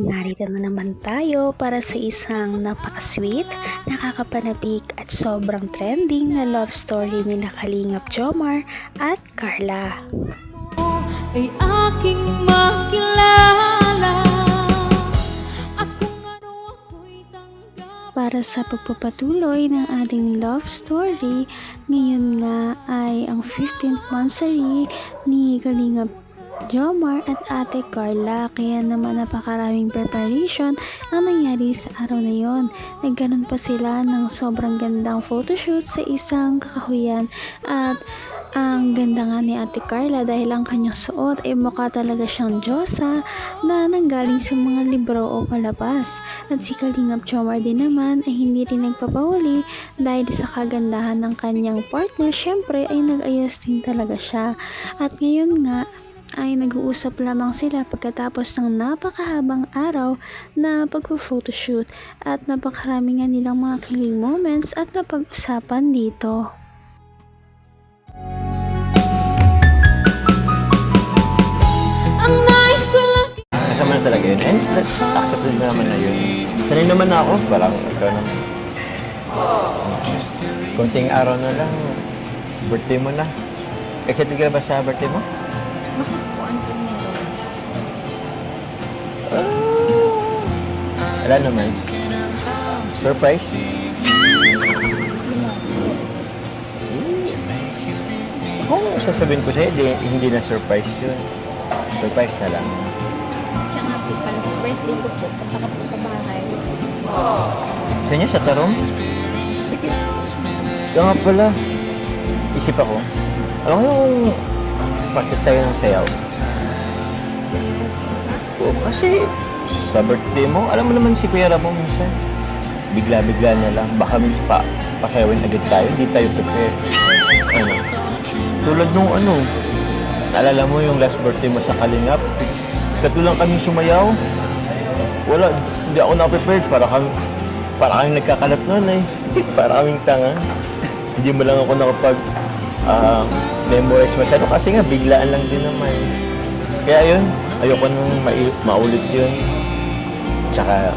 narito na naman tayo para sa isang napaka-sweet, nakakapanabik at sobrang trending na love story nila Kalingap Jomar at Carla. Ay aking makilala at kung ano ako'y tanggap. Para sa pagpapatuloy ng ating love story, ngayon nga ay ang 15th monthsary ni Kalingap Jomar at Ate Carla, kaya naman napakaraming preparation ang nangyari sa araw na yon. Nagkaroon pa sila ng sobrang gandang photoshoot sa isang kakahuyan at ang ganda nga ni Ate Carla dahil ang kanyang suot ay mukha talaga siyang Diyosa na nanggaling sa mga libro o palabas. At si Kalingap Jomar din naman ay hindi rin nagpapahuli dahil sa kagandahan ng kanyang partner, syempre ay nag-ayos din talaga siya. At ngayon nga ay nag-uusap lamang sila pagkatapos ng napakahabang araw na pag-photoshoot at napakarami nga nilang mga kilig moments at napag-usapan dito. Ang nais ko lang Kasama na talaga yun. And accept din naman na yun. Sanay naman na ako. Parang ikaw naman. Konting araw na lang. Birthday mo na. Excited ka ba sa birthday mo? Bakit po ang meron? Wala naman. Surprise? Kung sasabihin ko sa'yo, hindi na surprise yun. Surprise na lang. Siya nga po pala sa birthday ko po, pasaka po sa bahay. Sa inyo, sa tarong? Sige. Ito nga pala. Isip ako. Alam mo yung practice tayo ng sayaw? Oo, kasi sa birthday mo, alam mo naman si Kuya Ramo minsan. Bigla-bigla na lang. Baka minsan pasayawin agad tayo. Hindi tayo prepare. Ano? Tulad nung naalala mo yung last birthday mo sa Kalingap? Katulang kami sumayaw. Wala, hindi ako na-prepared. Para kami nagkakalat nun eh. Para kaming tanga. Hindi mo lang ako memorize masyado kasi nga biglaan lang din naman. Kaya yun, ayoko nang maulit yun. Tsaka,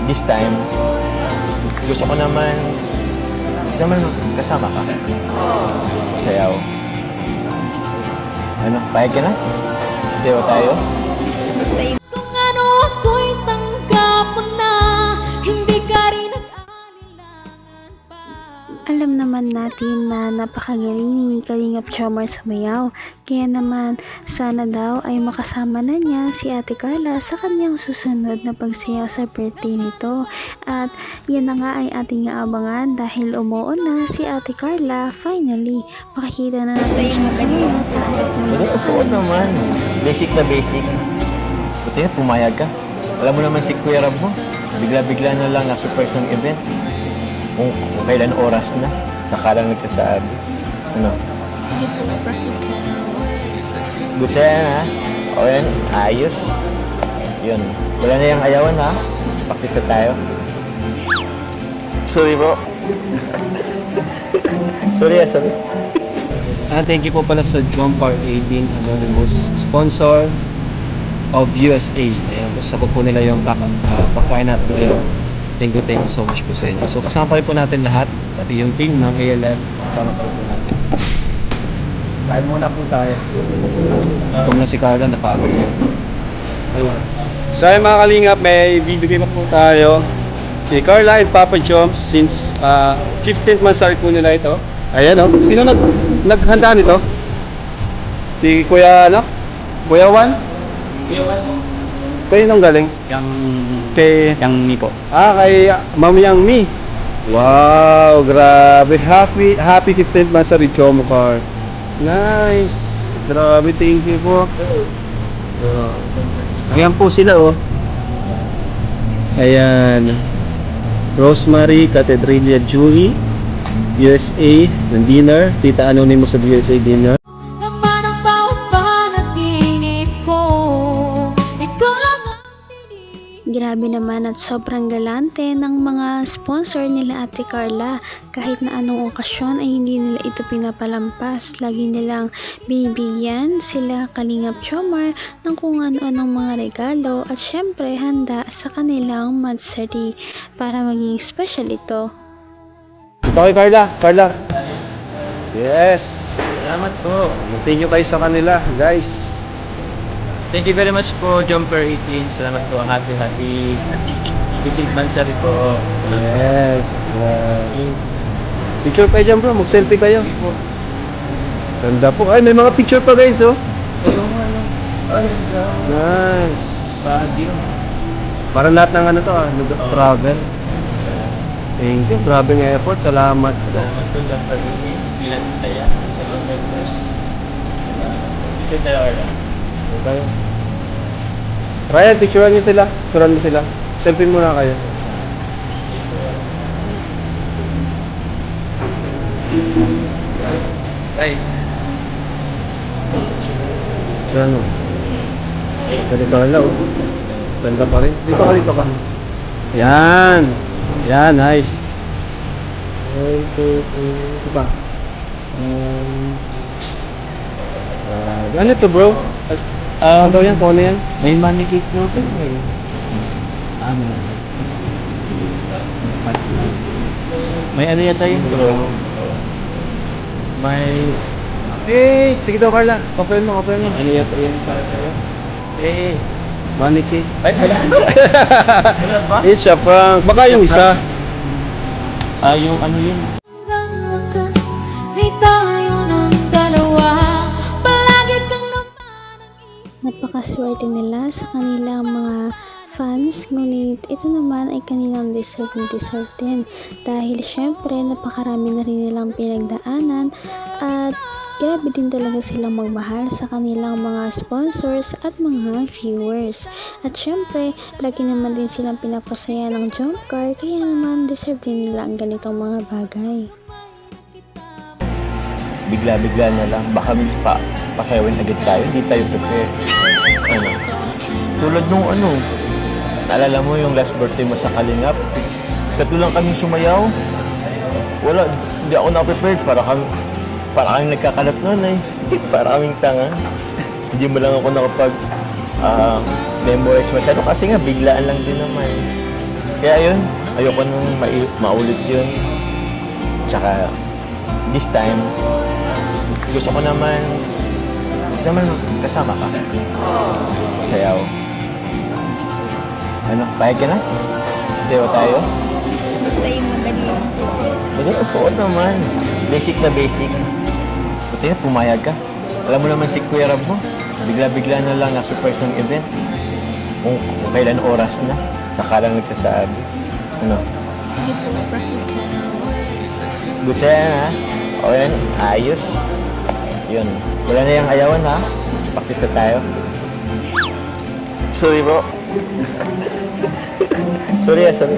this time, gusto ko naman kasama ka. Sayaw. Ano, payag ka na? Sayaw tayo? Kung ano ako'y tanggap mo na, hindi ka rin nag-alilangan pa. Alam naman natin na napakagaling ni Kalingap Jomar sumayaw, kaya naman sana daw ay makasama na niya si Ate Carla sa kanyang susunod na pagsayaw sa birthday nito. At yan na nga ay ating aabangan dahil umuon na si Ate Carla. Finally, makikita na natin siya sumayaw sa harap ng Hindi, oo naman. Basic na basic. Buti na, pumayag ka. Alam mo naman si Kuya Rab mo, bigla-bigla na lang na-surprise ng event. Kung kailan oras na, saka lang nagsasabi. Ano? Gusto yan ha? O yan, ayos. Yun. Wala na yung ayawan ha? Practice na tayo. Sorry bro. sorry. Thank you po pala sa Jomar 18 Anonymous, sponsor of USA. Ayan, basta po nila yung pagkain natin. Thank you so much po sa inyo. So kasama pa rin po natin lahat, pati yung team ng ALM, kasama pa rin po natin. Kain muna po tayo. Ito na si Carla, napagod yun. Ayun. So ayun mga kalingap, may bibigay pa po tayo kay Carla and Papa Joms since 15th monthsary po nila ito. Ayan o. Sino naghanda nito? Si Kuya Kuya Juan? Kayo nang galing? Kay Yang Mi po. Kay Ma'am Yang Mi. Wow, grabe. Happy 15th monthsary Jomar. Nice. Grabe, thank you po. Ayan po sila oh. Ayan. Rosemary Cathedral Julie, USA, ng dinner. Tita Anonymous sa USA dinner. Naman ang bawat panaginip ko, ikaw lang ang tinig. Grabe Grabe naman at sobrang galante ng mga sponsor nila Ate Carla. Kahit na anong okasyon ay hindi nila ito pinapalampas. Lagi nilang binibigyan sila Kalingap Jomar ng kung ano-anong mga regalo at syempre handa sa kanilang madsari para maging special ito. Ito kay Carla. Carla. Yes. Salamat po. Thank you kayo sa kanila, guys. Thank you very much po, Jumper 18. Salamat po. Happy 15th monthsary po. Yes. Picture kayo dyan, bro. Mag-selfie kayo. Ganda po. Ay, may mga picture pa, guys, oh. Nice. Para lahat ng ano to, travel. Thank you. Grabe ng effort. Salamat. Salamat po, Jumper 18. Ilan tayo? Sa members. Ito tayo, Carla. Okay. Ryan, picturean niyo sila. Picturean mo sila. Selfie muna kayo. Ay. Picturean mo. Pwede ka lang, oh. Ganda pa rin. Dito ka. Yan. Yan, nice. Ito pa. Ano to, bro? Ano daw yan? Kung ano yan? May money cake na ito. May ano yata yun, bro? May... Sige daw, Carla. Kapel mo. Ano yata yun para tayo? Money cake. Ay, wala. Wala ba? It's a prank. Baka yung isa. Yung ano yun? Napakaswerte nila sa kanilang mga fans, ngunit ito naman ay kanilang deserve din dahil syempre napakarami na rin nilang pinagdaanan at grabe din talaga silang magmahal sa kanilang mga sponsors at mga viewers. At syempre, lagi naman din silang pinapasaya ng jump car, kaya naman deserve din nila ang ganitong mga bagay. Bigla-bigla na lang. Baka pasayawin agad tayo. Hindi tayo prepare. Ano? Tulad nung ano. Naalala mo yung last birthday mo sa Kalingap? Katulang kaming sumayaw. Wala. Hindi ako na-prepared. Para kaming nagkakalap nun eh. Para kaming tanga. Hindi mo lang ako nakapag memorize masyado. Kasi nga, biglaan lang din naman. Kaya yun, ayoko nung maulit yun. Tsaka, this time, gusto ko naman kasama ka sa sayaw. Ano, payag ka na? Sasayaw tayo? Basta yung magaling. Madali, oo naman. Basic na basic. Buti na, pumayag ka. Alam mo naman si Kuya Rab mo, bigla-bigla na lang na-surprise ng event. Kung kailan oras na, saka lang nagsasabi. Ano? Gusto yan, ha? O yan, ayos. Yun. Wala na yung ayawan, ha? Practice na tayo. Sorry, bro. sorry.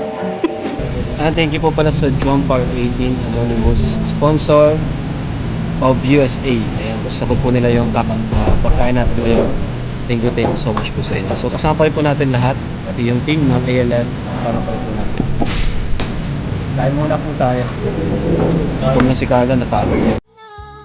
Thank you po pala sa Jumper 18 Anonymous, sponsor of USA. Ayan, sagot po nila yung pagkain natin ngayon. Thank you so much po sa inyo. So kasama pa rin po natin lahat, pati yung team ng ALN, para pa rin po natin. Kain muna po tayo. Kung na si Carla, natalo niya.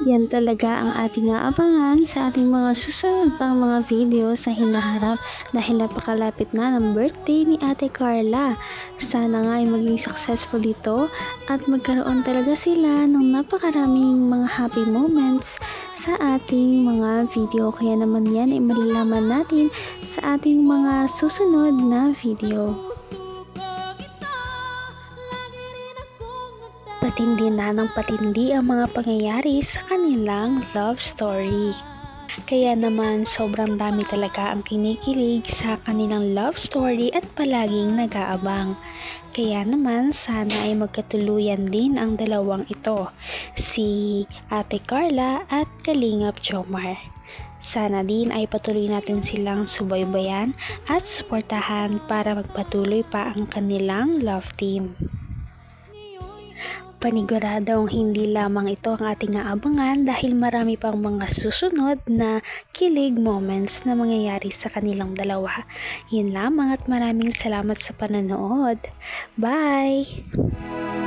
Yan talaga ang ating aabangan sa ating mga susunod pang mga video sa hinaharap dahil napakalapit na ng birthday ni Ate Carla. Sana nga ay maging successful ito at magkaroon talaga sila ng napakaraming mga happy moments sa ating mga video. Kaya naman yan ay malalaman natin sa ating mga susunod na video. Patindi na ng patindi ang mga pangyayari sa kanilang love story. Kaya naman sobrang dami talaga ang kinikilig sa kanilang love story at palaging nag-aabang. Kaya naman sana ay magkatuluyan din ang dalawang ito, si Ate Carla at Kalingap Jomar. Sana din ay patuloy natin silang subaybayan at suportahan para magpatuloy pa ang kanilang love team. Paniguradong hindi lamang ito ang ating aabangan dahil marami pang mga susunod na kilig moments na mangyayari sa kanilang dalawa. Yun lamang at maraming salamat sa pananood. Bye!